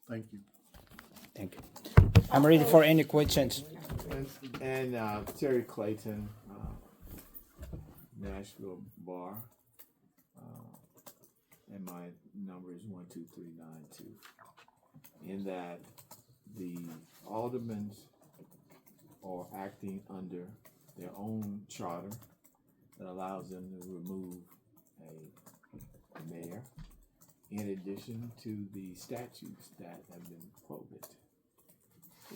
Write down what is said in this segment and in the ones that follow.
Thank you. Thank you. I'm ready for any questions. And Terry Clayton, Nashville Bar, and my number is 12392. In that the aldermen are acting under their own charter that allows them to remove a mayor, in addition to the statutes that have been quoted.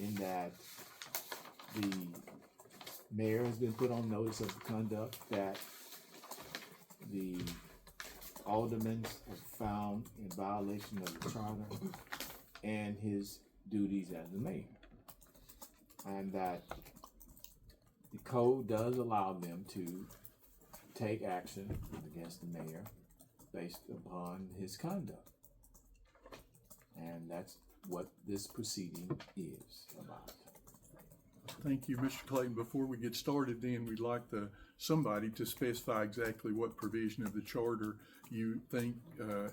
In that the mayor has been put on notice of the conduct that the aldermen have found in violation of the charter and his duties as the mayor. And that the code does allow them to take action against the mayor based upon his conduct. And that's what this proceeding is about. Thank you, Mr. Clayton. Before we get started, then we'd like somebody to specify exactly what provision of the charter you think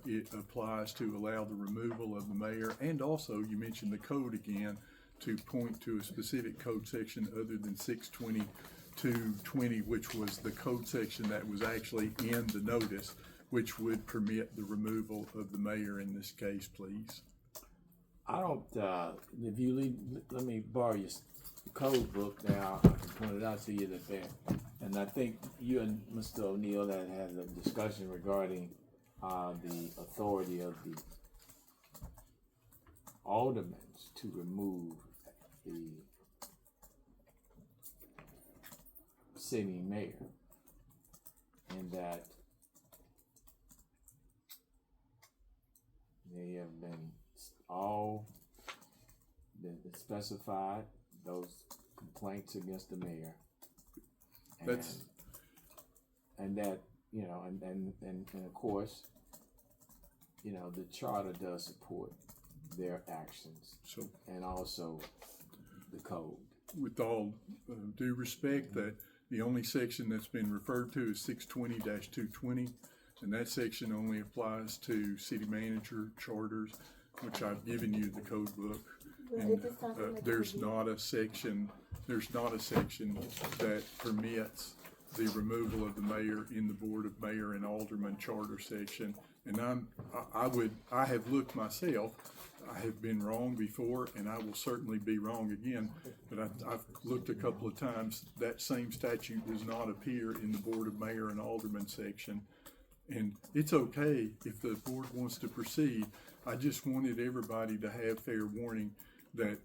it applies to allow the removal of the mayor, and also you mentioned the code again to point to a specific code section other than 62220, which was the code section that was actually in the notice, which would permit the removal of the mayor in this case, please. I don't, if you leave, let me borrow your code book now. I can point it out to you that there. And I think you and Mr. O'Neill that had a discussion regarding the authority of the aldermen to remove the city mayor, and that they have been all been specified, those complaints against the mayor, and that, you know, and of course, you know, the charter does support their actions, So, and also the code. with all due respect, that the only section that's been referred to is 620-220, and that section only applies to city manager charters, which I've given you the code book. And there's not a section that permits the removal of the mayor in the Board of Mayor and Alderman charter section. And I have looked myself. I have been wrong before, and I will certainly be wrong again. But I've looked a couple of times. That same statute does not appear in the Board of Mayor and Alderman section. And it's okay if the board wants to proceed. I just wanted everybody to have fair warning that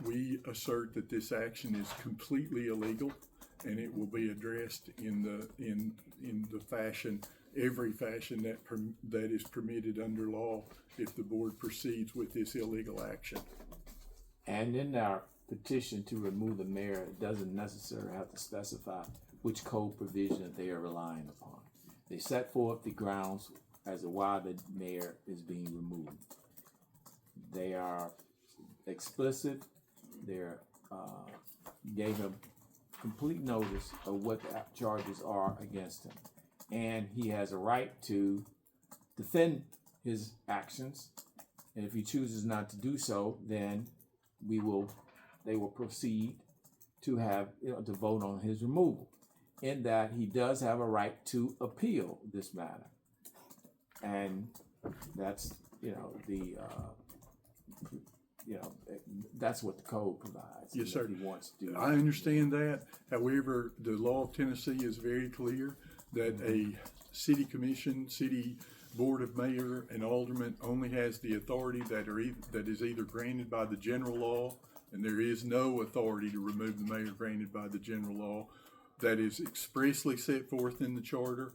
we assert that this action is completely illegal, and it will be addressed in the fashion, every fashion that is permitted under law if the board proceeds with this illegal action. And in our petition to remove the mayor, it doesn't necessarily have to specify which code provision that they are relying upon. They set forth the grounds as to why the mayor is being removed. They are explicit. They're gave him complete notice of what the charges are against him, and he has a right to defend his actions. And if he chooses not to do so, then they will proceed to have, to vote on his removal. In that he does have a right to appeal this matter, and that's that's what the code provides. Yes, sir. He wants to do. I understand that. However, the law of Tennessee is very clear that a city commission, city board of mayor and aldermen only has the authority that is either granted by the general law, and there is no authority to remove the mayor granted by the general law that is expressly set forth in the charter,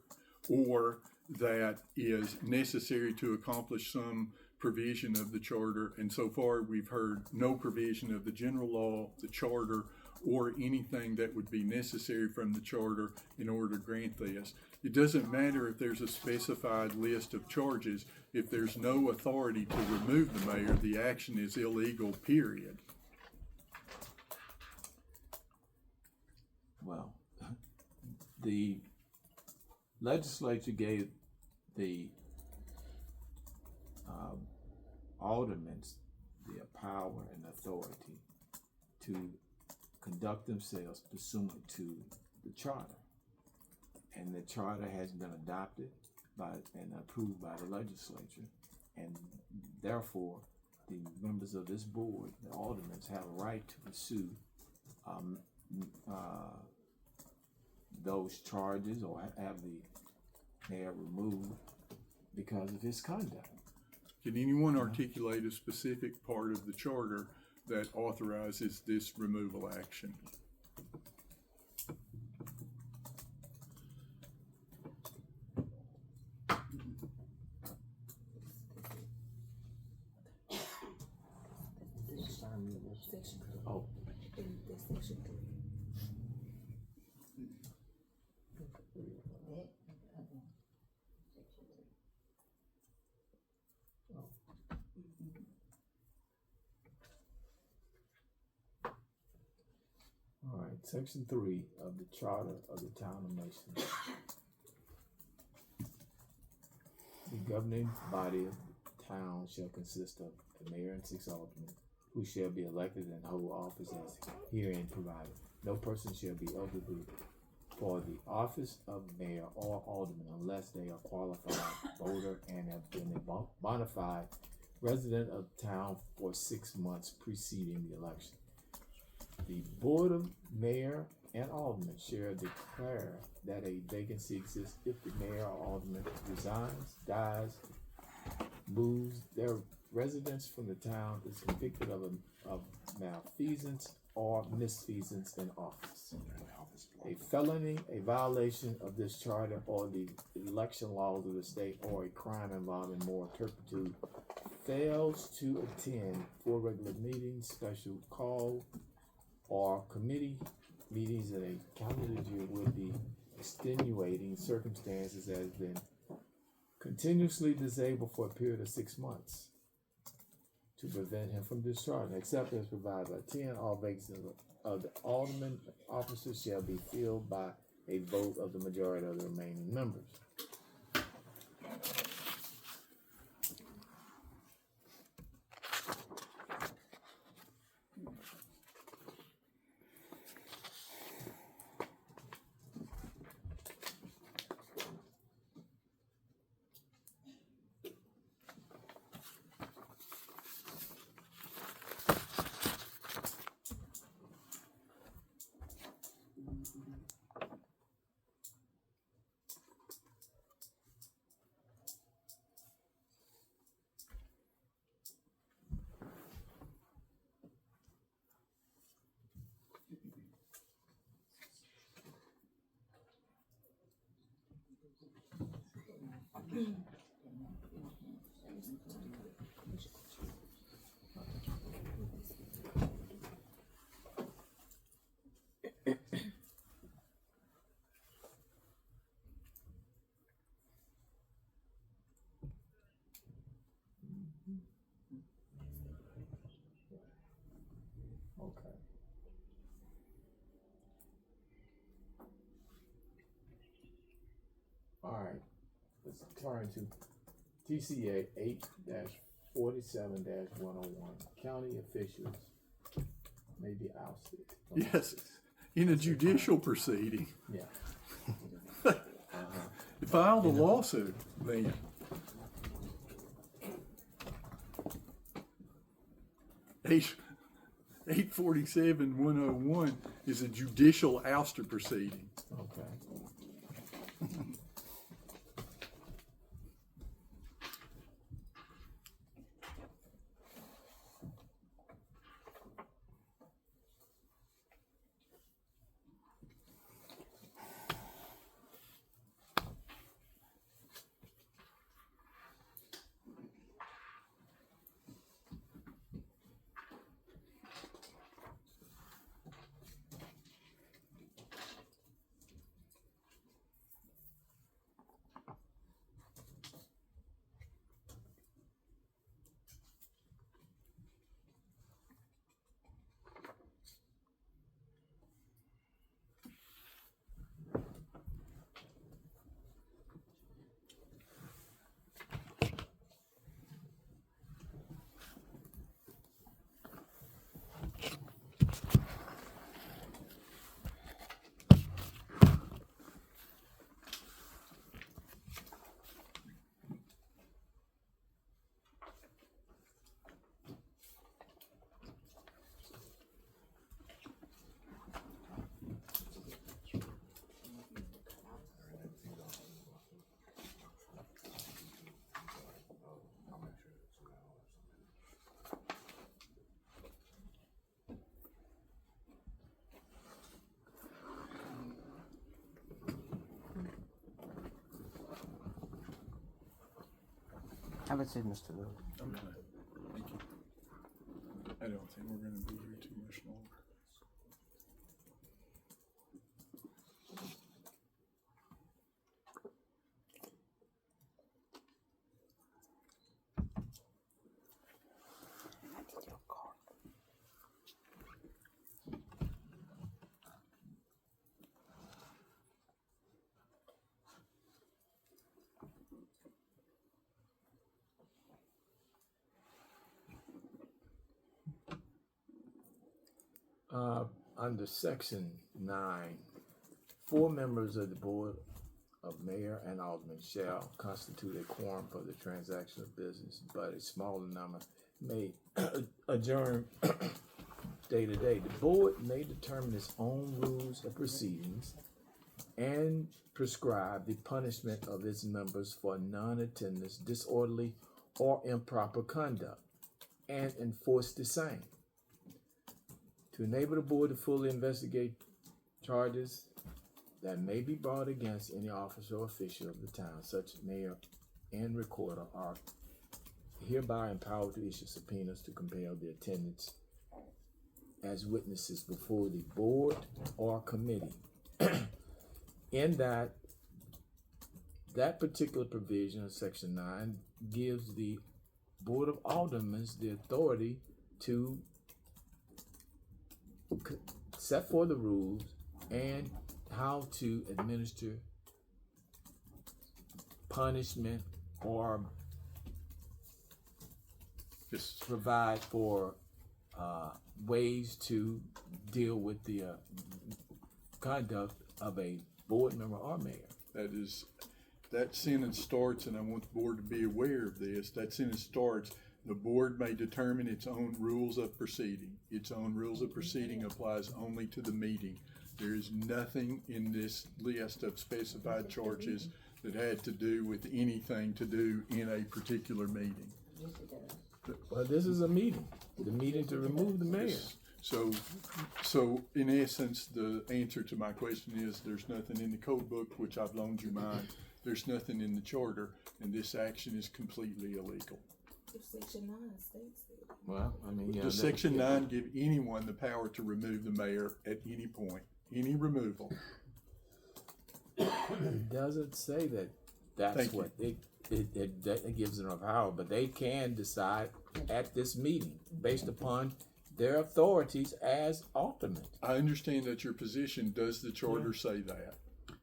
or that is necessary to accomplish some provision of the charter. And so far we've heard no provision of the general law, the charter, or anything that would be necessary from the charter in order to grant this. It doesn't matter if there's a specified list of charges. If there's no authority to remove the mayor, the action is illegal, period. Well, the legislature gave the aldermen their power and authority to conduct themselves pursuant to the charter. And the charter has been adopted by and approved by the legislature, and therefore the members of this board, the aldermen, have a right to pursue those charges or have the mayor removed because of his conduct. Can anyone articulate a specific part of the charter that authorizes this removal action? Oh, Section 3. all right. Section 3 of the charter of the town of Mason. The governing body of the town shall consist of the mayor and 6 aldermen, who shall be elected and hold office as herein provided. No person shall be eligible for the office of mayor or alderman unless they are qualified voter and have been a bona fide resident of town for 6 months preceding the election. The board of mayor and aldermen shall declare that a vacancy exists if the mayor or alderman resigns, dies, moves their residence from the town, is convicted of malfeasance or misfeasance in office, a felony, a violation of this charter or the election laws of the state, or a crime involving moral turpitude, fails to attend 4 regular meetings, special call, or committee meetings in a calendar year with the extenuating circumstances has been continuously disabled for a period of 6 months to prevent him from discharging, except as provided by 10, all vacancies of the alderman officers shall be filled by a vote of the majority of the remaining members. Okay. All right. Let's turn to TCA 8-47-101. County officials may be ousted. Yes, in a judicial proceeding. Yeah. Filed a lawsuit, then. Eight 847-101 is a judicial ouster proceeding. Okay. Have a seat, Mr. Lewis. Okay. Thank you. I don't think we're gonna be here too much longer. Under section 9, 4 members of the board of mayor and aldermen shall constitute a quorum for the transaction of business, but a smaller number may adjourn day to day. The board may determine its own rules of proceedings and prescribe the punishment of its members for non-attendance, disorderly, or improper conduct, and enforce the same. To enable the board to fully investigate charges that may be brought against any officer or official of the town, such mayor and recorder are hereby empowered to issue subpoenas to compel the attendance as witnesses before the board or committee. In that particular provision of section 9 gives the board of aldermen the authority to set forth the rules and how to administer punishment or Just provide for ways to deal with the conduct of a board member or mayor. that sentence starts, and I want the board to be aware of this. That sentence starts, the board may determine its own rules of proceeding. Its own rules of proceeding applies only to the meeting. There is nothing in this list of specified charges that had to do with anything to do in a particular meeting. Well, this is a meeting. The meeting to remove the mayor. So in essence, the answer to my question is there's nothing in the code book, which I've loaned you mine. There's nothing in the charter, and this action is completely illegal. If section 9 states that. Well, I mean, yeah. Does section 9 give anyone the power to remove the mayor at any point? Any removal? It doesn't say that. That's Thank what it gives them a power, but they can decide at this meeting based upon their authorities as aldermen. I understand that your position. Does the charter say that?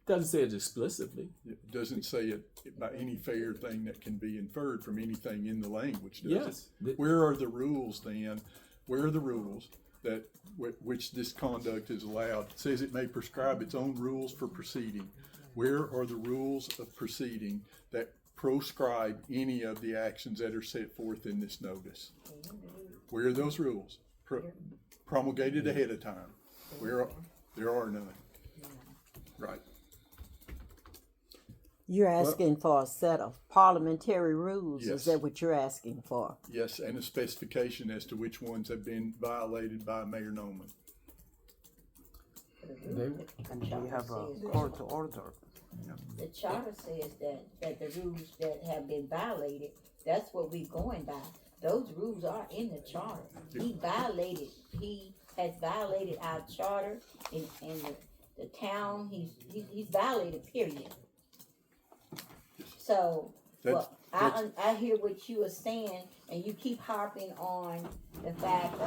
Doesn't say it explicitly. It doesn't say it by any fair thing that can be inferred from anything in the language, does it? Where are the rules then? Where are the rules that which this conduct is allowed? It says it may prescribe its own rules for proceeding. Where are the rules of proceeding that proscribe any of the actions that are set forth in this notice? Where are those rules? Promulgated ahead of time. There are none. Right. You're asking for a set of parliamentary rules, Yes. is that what you're asking for? Yes, and a specification as to which ones have been violated by Mayor Noman. And we have a court order. The charter says that the rules that have been violated, that's what we're going by. Those rules are in the charter. He has violated our charter in the town. He's violated, period. So, I hear what you are saying, and you keep harping on the fact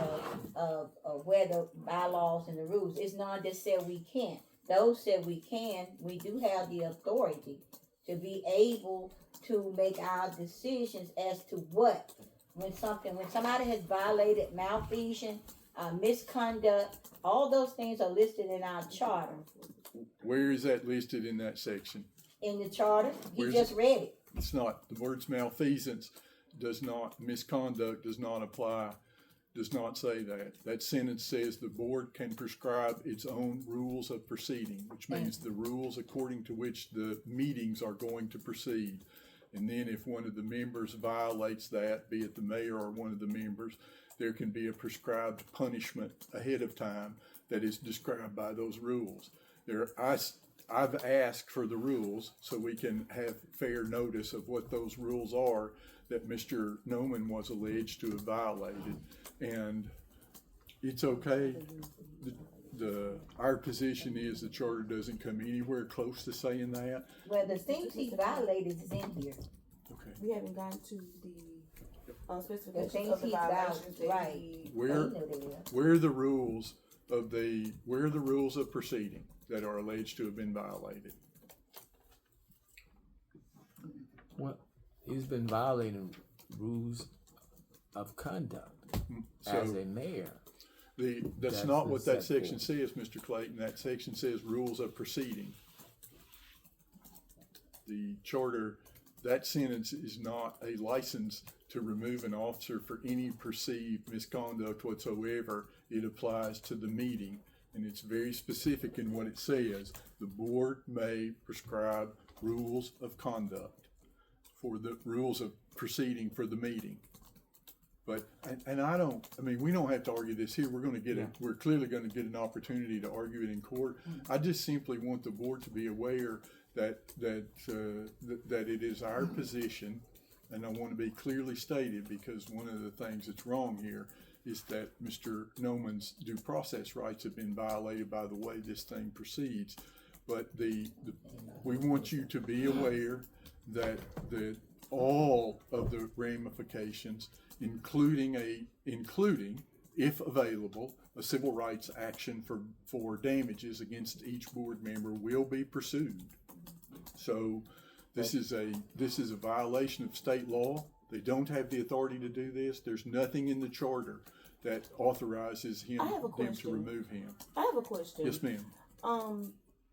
of where the bylaws and the rules. It's not that said we can't. Those said we can. We do have the authority to be able to make our decisions as to what, when somebody has violated malfeasance, misconduct, all those things are listed in our charter. Where is that listed in that section? In the charter, Where's just read it. It's not. The words malfeasance does not, misconduct does not apply, does not say that. That sentence says the board can prescribe its own rules of proceeding, which means the rules according to which the meetings are going to proceed. And then if one of the members violates that, be it the mayor or one of the members, there can be a prescribed punishment ahead of time that is described by those rules. I've asked for the rules so we can have fair notice of what those rules are that Mr. Noman was alleged to have violated. And it's okay. Our position is the charter doesn't come anywhere close to saying that. Well, the things he violated is in here. Okay. We haven't gotten to the The specifications things of the he violations that right. he. Where I know they will. where are the rules of proceeding that are alleged to have been violated? Well, he's been violating rules of conduct as So a mayor. that's That's not been what that set section forth. says, Mr. Clayton. That section says rules of proceeding. The charter, that sentence is not a license to remove an officer for any perceived misconduct whatsoever. It applies to the meeting, and it's very specific in what it says. The board may prescribe rules of conduct for the rules of proceeding for the meeting. But, and we don't have to argue this here. We're gonna get it, we're clearly gonna get an opportunity to argue it in court. I just simply want the board to be aware that it is our position, and I want to be clearly stated, because one of the things that's wrong here is that Mr. Noman's due process rights have been violated by the way this thing proceeds. But we want you to be aware that all of the ramifications, including, if available, a civil rights action for damages against each board member will be pursued. So this is a violation of state law. They don't have the authority to do this. There's nothing in the charter that authorizes I have a them to question. remove him. I have a question. Yes, ma'am.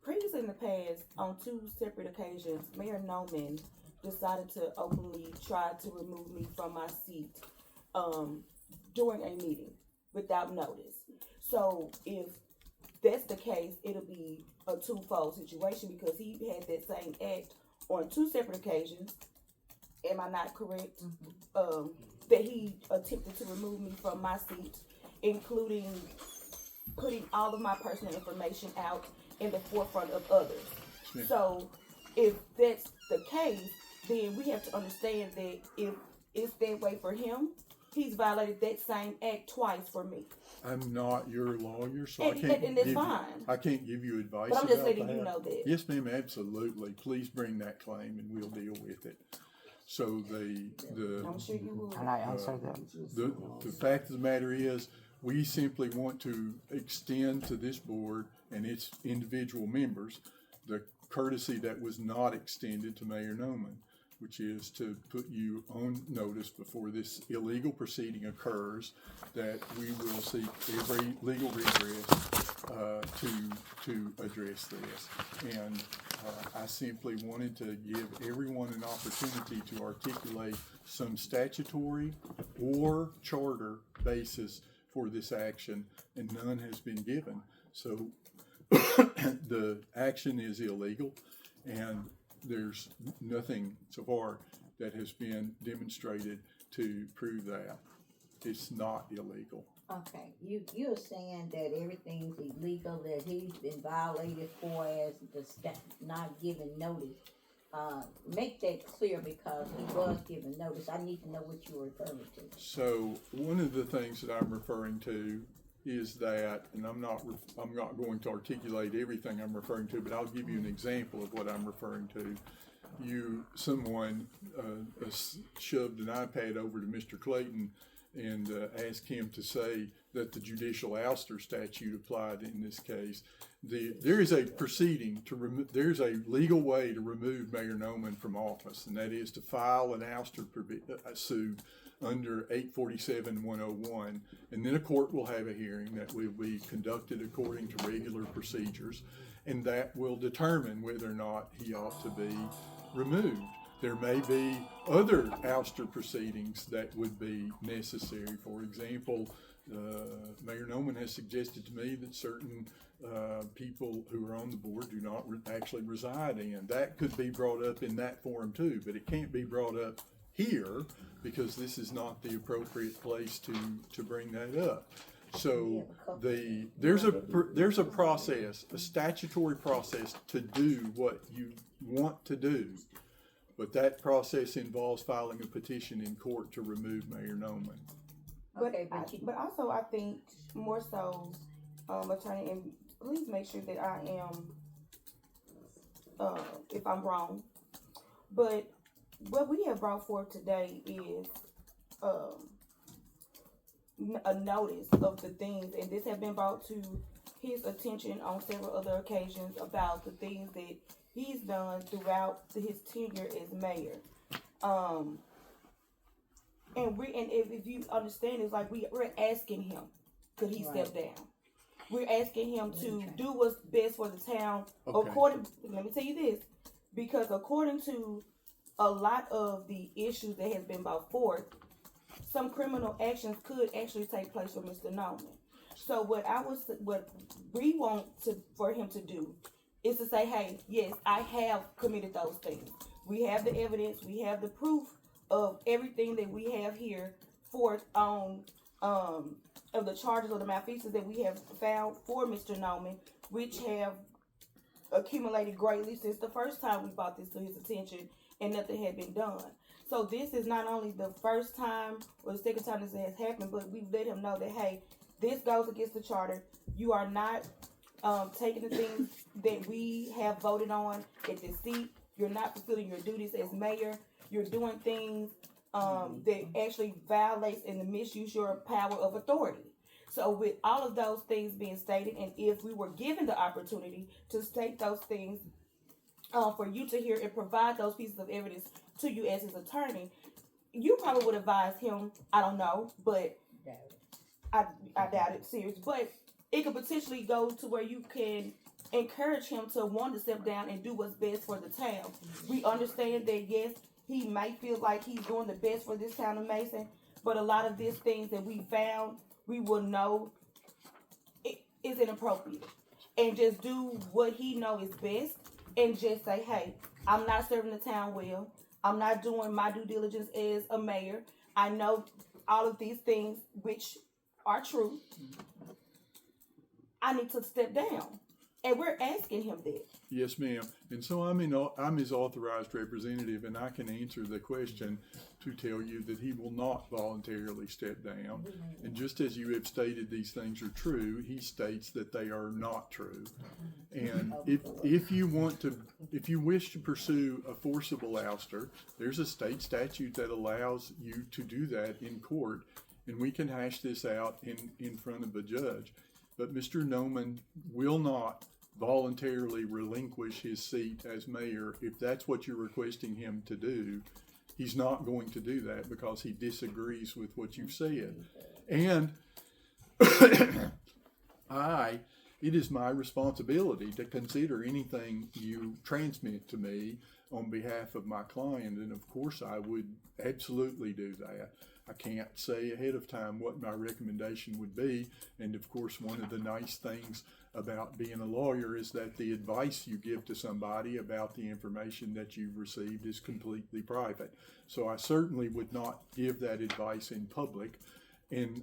Previously in the past, on 2 separate occasions, Mayor Noman decided to openly try to remove me from my seat during a meeting without notice. So if that's the case, it'll be a twofold situation, because he had that same act on 2 separate occasions. Am I not correct? That he attempted to remove me from my seat, including putting all of my personal information out in the forefront of others. Yeah. So if that's the case, then we have to understand that if it's that way for him, he's violated that same act twice for me. I'm not your lawyer, so And that's fine. I can't give you advice But I'm just about letting that. you know that. Yes, ma'am, absolutely. Please bring that claim and we'll deal with it. So I'm sure you will. Can I answer that? the fact of the matter is, we simply want to extend to this board and its individual members the courtesy that was not extended to Mayor Noman, which is to put you on notice before this illegal proceeding occurs that we will seek every legal redress to address this. And I simply wanted to give everyone an opportunity to articulate some statutory or charter basis for this action, and none has been given. So the action is illegal, and there's nothing so far that has been demonstrated to prove that. It's not illegal. Okay, you're saying that everything's illegal, that he's been violated for as not giving notice. Make that clear, because he was given notice. I need to know what you're referring to. So one of the things that I'm referring to is that, and I'm not going to articulate everything I'm referring to, but I'll give you an example of what I'm referring to. Someone shoved an iPad over to Mr. Clayton and asked him to say that the judicial ouster statute applied in this case. There is a proceeding to there's a legal way to remove Mayor Noman from office, and that is to file an ouster suit under 847-101, and then a court will have a hearing that will be conducted according to regular procedures, and that will determine whether or not he ought to be removed. There may be other ouster proceedings that would be necessary. For example, Mayor Noman has suggested to me that certain people who are on the board do not actually reside in. That could be brought up in that forum too, but it can't be brought up here because this is not the appropriate place to bring that up. So there's a process, a statutory process to do what you want to do, but that process involves filing a petition in court to remove Mayor Noman. Okay, But also I think more so, attorney, and please make sure that I am, if I'm wrong. But what we have brought forth today is a notice of the things, and this has been brought to his attention on several other occasions about the things that he's done throughout his tenure as mayor. And if you understand, it's like we're asking him, could he step down? We're asking him to do what's best for the town. Okay. Let me tell you this, because according to a lot of the issues that has been brought forth, some criminal actions could actually take place for Mr. Noman. So what we want for him to do is to say, hey, yes, I have committed those things. We have the evidence, we have the proof of everything that we have here forth on of the charges of the malfeasance that we have found for Mr. Noman, which have accumulated greatly since the first time we brought this to his attention and nothing had been done. So this is not only the first time or the second time this has happened, but we've let him know that, hey, this goes against the charter. You are not taking the things that we have voted on at this seat. You're not fulfilling your duties as mayor. You're doing things that actually violates and misuse your power of authority. So with all of those things being stated, and if we were given the opportunity to state those things for you to hear and provide those pieces of evidence to you as his attorney, you probably would advise him, I don't know, but I doubt it, serious. But it could potentially go to where you can encourage him to want to step down and do what's best for the town. We understand that, yes, he may feel like he's doing the best for this town of Mason, but a lot of these things that we found, we will know it is inappropriate. And just do what he know is best and just say, hey, I'm not serving the town well. I'm not doing my due diligence as a mayor. I know all of these things which are true. I need to step down. And we're asking him that. Yes, ma'am. And so I'm his authorized representative, and I can answer the question to tell you that he will not voluntarily step down. And just as you have stated these things are true, he states that they are not true. And if you wish to pursue a forcible ouster, there's a state statute that allows you to do that in court, and we can hash this out in front of a judge. But Mr. Noman will not voluntarily relinquish his seat as mayor. If that's what you're requesting him to do, he's not going to do that because he disagrees with what you've said. And it is my responsibility to consider anything you transmit to me on behalf of my client, and of course I would absolutely do that. I can't say ahead of time what my recommendation would be, and of course one of the nice things about being a lawyer is that the advice you give to somebody about the information that you've received is completely private. So I certainly would not give that advice in public, and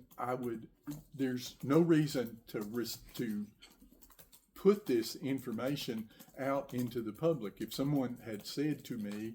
there's no reason to put this information out into the public. If someone had said to me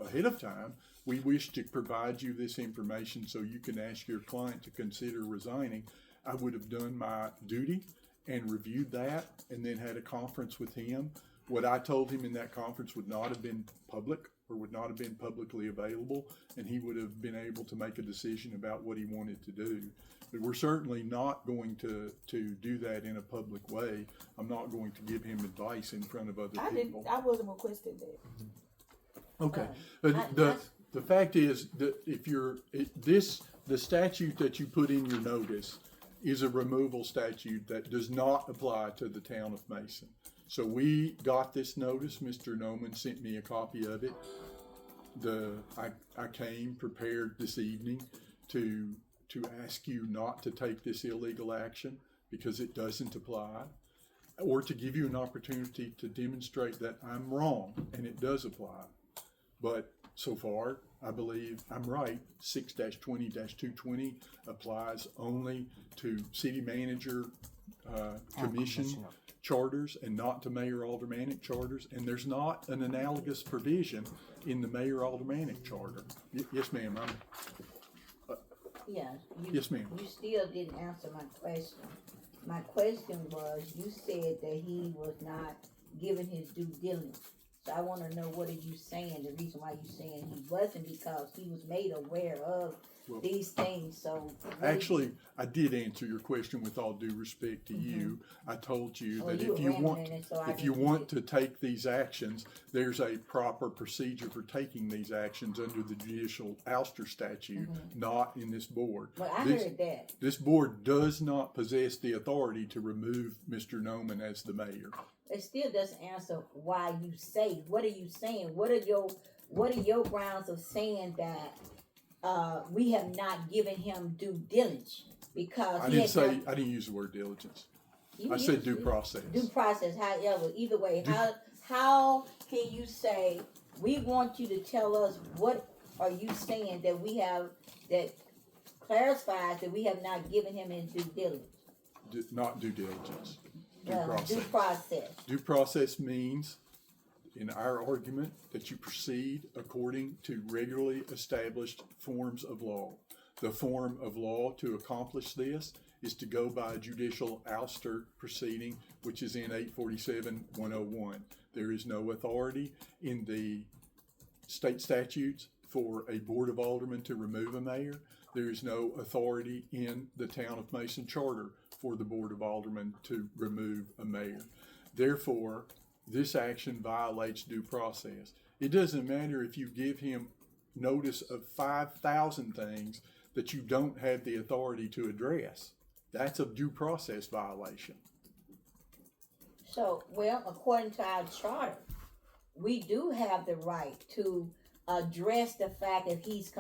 ahead of time, we wish to provide you this information so you can ask your client to consider resigning, I would have done my duty and reviewed that and then had a conference with him. What I told him in that conference would not have been public or would not have been publicly available, and he would have been able to make a decision about what he wanted to do. But we're certainly not going to do that in a public way. I'm not going to give him advice in front of other people. I wasn't requesting that. Okay, but the fact is that the statute that you put in your notice is a removal statute that does not apply to the town of Mason. So we got this notice. Mr. Noman sent me a copy of it. I came prepared this evening to ask you not to take this illegal action because it doesn't apply, or to give you an opportunity to demonstrate that I'm wrong and it does apply. But so far, I believe I'm right, 6-20-220 applies only to city manager, commission charters and not to mayor aldermanic charters. And there's not an analogous provision in the mayor aldermanic charter. Yes, ma'am. Yeah. Yes, ma'am. You still didn't answer my question. My question was, you said that he was not giving his due diligence. So I want to know, what are you saying? The reason why you saying he wasn't, because he was made aware of these things. So Actually, I did answer your question with all due respect to you. I told you that you if were you want, rambling, and so I if you didn't want get to take these actions, there's a proper procedure for taking these actions under the judicial ouster statute, not in this board. But I This- heard that. This board does not possess the authority to remove Mr. Noman as the mayor. It still doesn't answer why you say. What are you saying? What are your grounds of saying that we have not given him due diligence? Because I he didn't had say, not- I didn't use the word diligence. you I said used due to. process. Due process. However, either way, how can you say we want you to tell us what are you saying that we have that clarifies that we have not given him his due diligence? Not due diligence. Due Due process. process. Due process means, in our argument, that you proceed according to regularly established forms of law. The form of law to accomplish this is to go by judicial ouster proceeding, which is in 847-101. There is no authority in the state statutes for a board of aldermen to remove a mayor. There is no authority in the town of Mason charter for the board of aldermen to remove a mayor. Therefore, this action violates due process. It doesn't matter if you give him notice of 5,000 things that you don't have the authority to address. That's a due process violation. So, well, according to our charter, we do have the right to address the fact that he's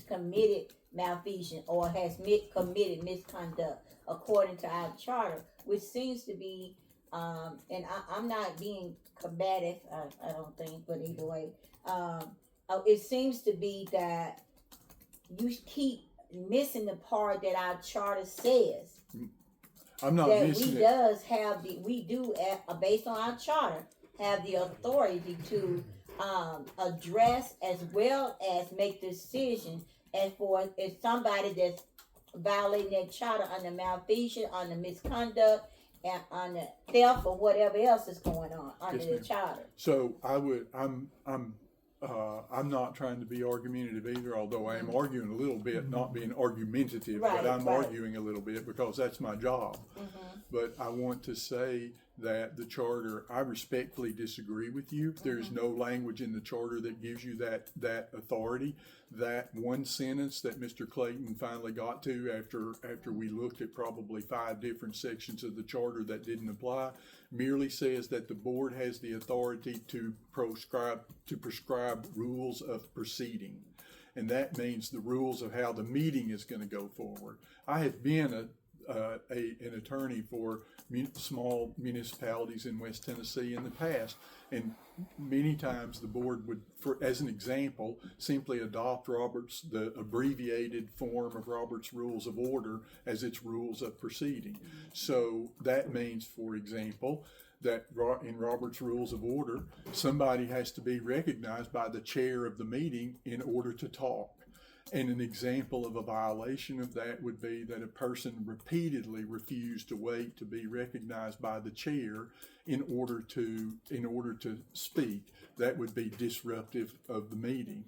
committed malfeasance or has committed misconduct, according to our charter, which seems to be, and I'm not being combative, I don't think, but either way, it seems to be that you keep missing the part that our charter says. I'm not That missing we it. does have we do based on our charter have the authority to address as well as make decisions as for if somebody that's violating that charter on the malfeasance, on the misconduct, and on the theft or whatever else is going on under Yes, the ma'am. charter. So I'm not trying to be argumentative either, although I am arguing a little bit, not being argumentative, Right, but I'm right. arguing a little bit because that's my job. But I want to say that the charter, I respectfully disagree with you. There's no language in the charter that gives you that authority. That one sentence that Mr. Clayton finally got to after we looked at probably 5 different sections of the charter that didn't apply, merely says that the board has the authority to prescribe rules of proceeding. And that means the rules of how the meeting is going to go forward. I have been an attorney for small municipalities in West Tennessee in the past, and many times the board would, as an example, simply adopt the abbreviated form of Robert's Rules of Order as its rules of proceeding. So that means, for example, that in Robert's Rules of Order, somebody has to be recognized by the chair of the meeting in order to talk. And an example of a violation of that would be that a person repeatedly refused to wait to be recognized by the chair in order to speak. That would be disruptive of the meeting.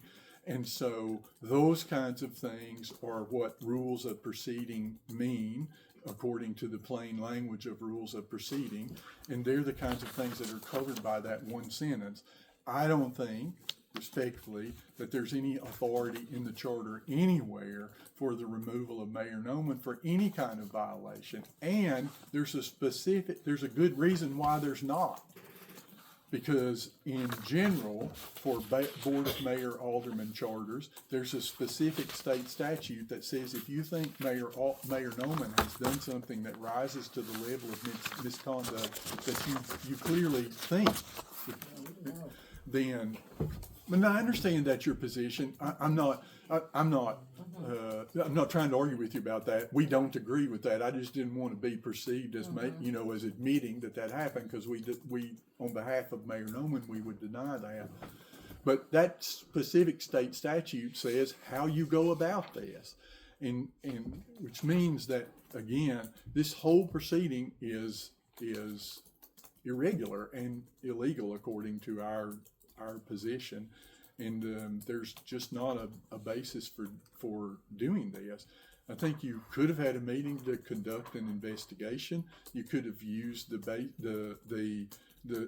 And so those kinds of things are what rules of proceeding mean, according to the plain language of rules of proceeding. And they're the kinds of things that are covered by that one sentence. I don't think, respectfully, that there's any authority in the charter anywhere for the removal of Mayor Noman for any kind of violation. And there's a good reason why there's not. Because in general, for Board of Mayor Alderman charters, there's a specific state statute that says if you think Mayor Noman has done something that rises to the level of misconduct that you clearly think, then But I understand that's your position. I'm not trying to argue with you about that. We don't agree with that. I just didn't want to be perceived as, as admitting that happened, because we, on behalf of Mayor Noman, we would deny that. But that specific state statute says how you go about this, and which means that, again, this whole proceeding is irregular and illegal according to our position, and there's just not a basis for doing this. I think you could have had a meeting to conduct an investigation. You could have used the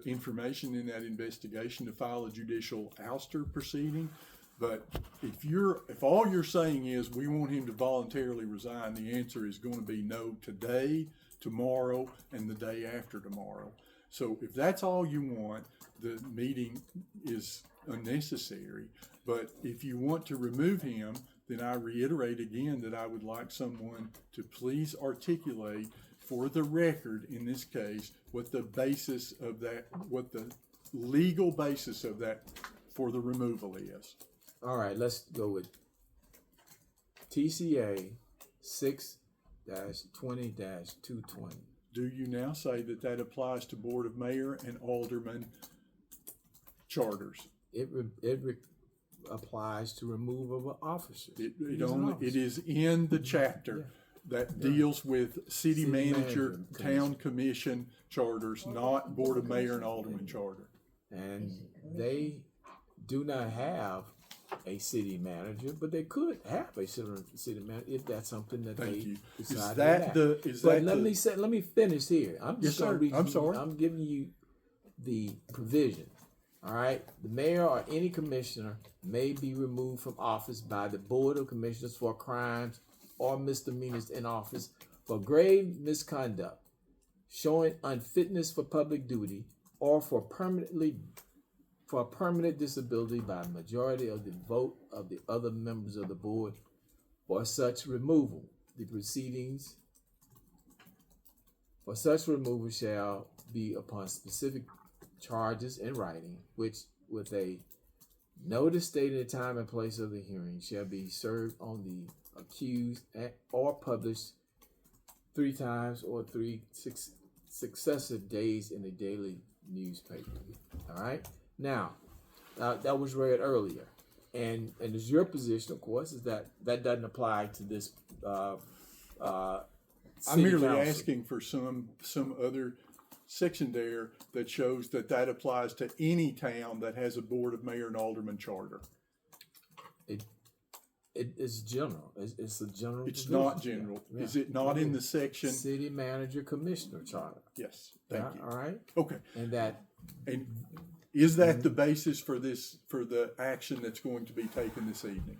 information in that investigation to file a judicial ouster proceeding. But if all you're saying is we want him to voluntarily resign, the answer is going to be no today, tomorrow, and the day after tomorrow. So if that's all you want, the meeting is unnecessary. But if you want to remove him, then I reiterate again that I would like someone to please articulate for the record in this case what the legal basis of that for the removal is. All right, let's go with TCA 6-20-220. Do you now say that applies to Board of Mayor and Alderman charters? It applies to removal of officers. It is in the chapter that deals with city manager, town commission charters, not Board of Mayor and Alderman charter. And they do not have a city manager, but they could have a city manager if that's something that they decide to have. Let me finish here. I'm sorry. I'm giving you the provision. All right. The mayor or any commissioner may be removed from office by the Board of Commissioners for crimes or misdemeanors in office for grave misconduct, showing unfitness for public duty, or for a permanent disability by a majority of the vote of the other members of the board for such removal. The proceedings for such removal shall be upon specific charges in writing, which with a notice stating the time and place of the hearing shall be served on the accused or published 3 times or 3 successive days in the daily newspaper. All right. Now, that was read earlier, and it's your position, of course, is that doesn't apply to this. I'm merely asking for some other section there that shows that applies to any town that has a Board of Mayor and Alderman charter. It's general. It's a general. It's provision. not general. Yeah. Is it not in the section? City manager commissioner charter. Yes. Thank you. All right. Okay. And is that the basis for the action that's going to be taken this evening?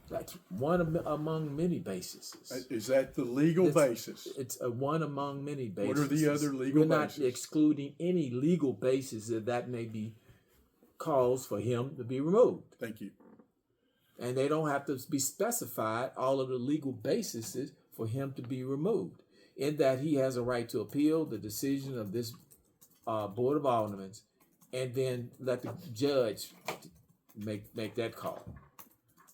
That's one among many bases. Is that the legal basis? It's a one among many bases. What are the other legal bases? We're not excluding any legal basis that may be cause for him to be removed. Thank you. And they don't have to be specified all of the legal bases for him to be removed. In that he has a right to appeal the decision of this Board of Aldermen, and then let the judge make that call.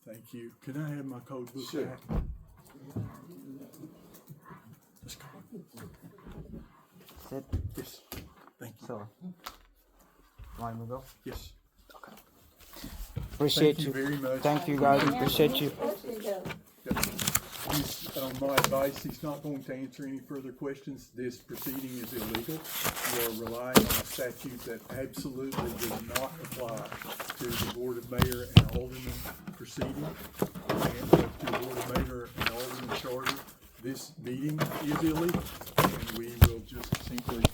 Thank you. Can I have my code book Sure. back? Let's go. Sit. Yes. Thank you. So, want me to go? Yes. Appreciate Thank you very much. Thank you guys. Appreciate you. On my advice, he's not going to answer any further questions. This proceeding is illegal. You are relying on a statute that absolutely does not apply to the Board of Mayor and Alderman proceeding, and to the Board of Mayor and Alderman charter. This meeting is illegal, and we will just simply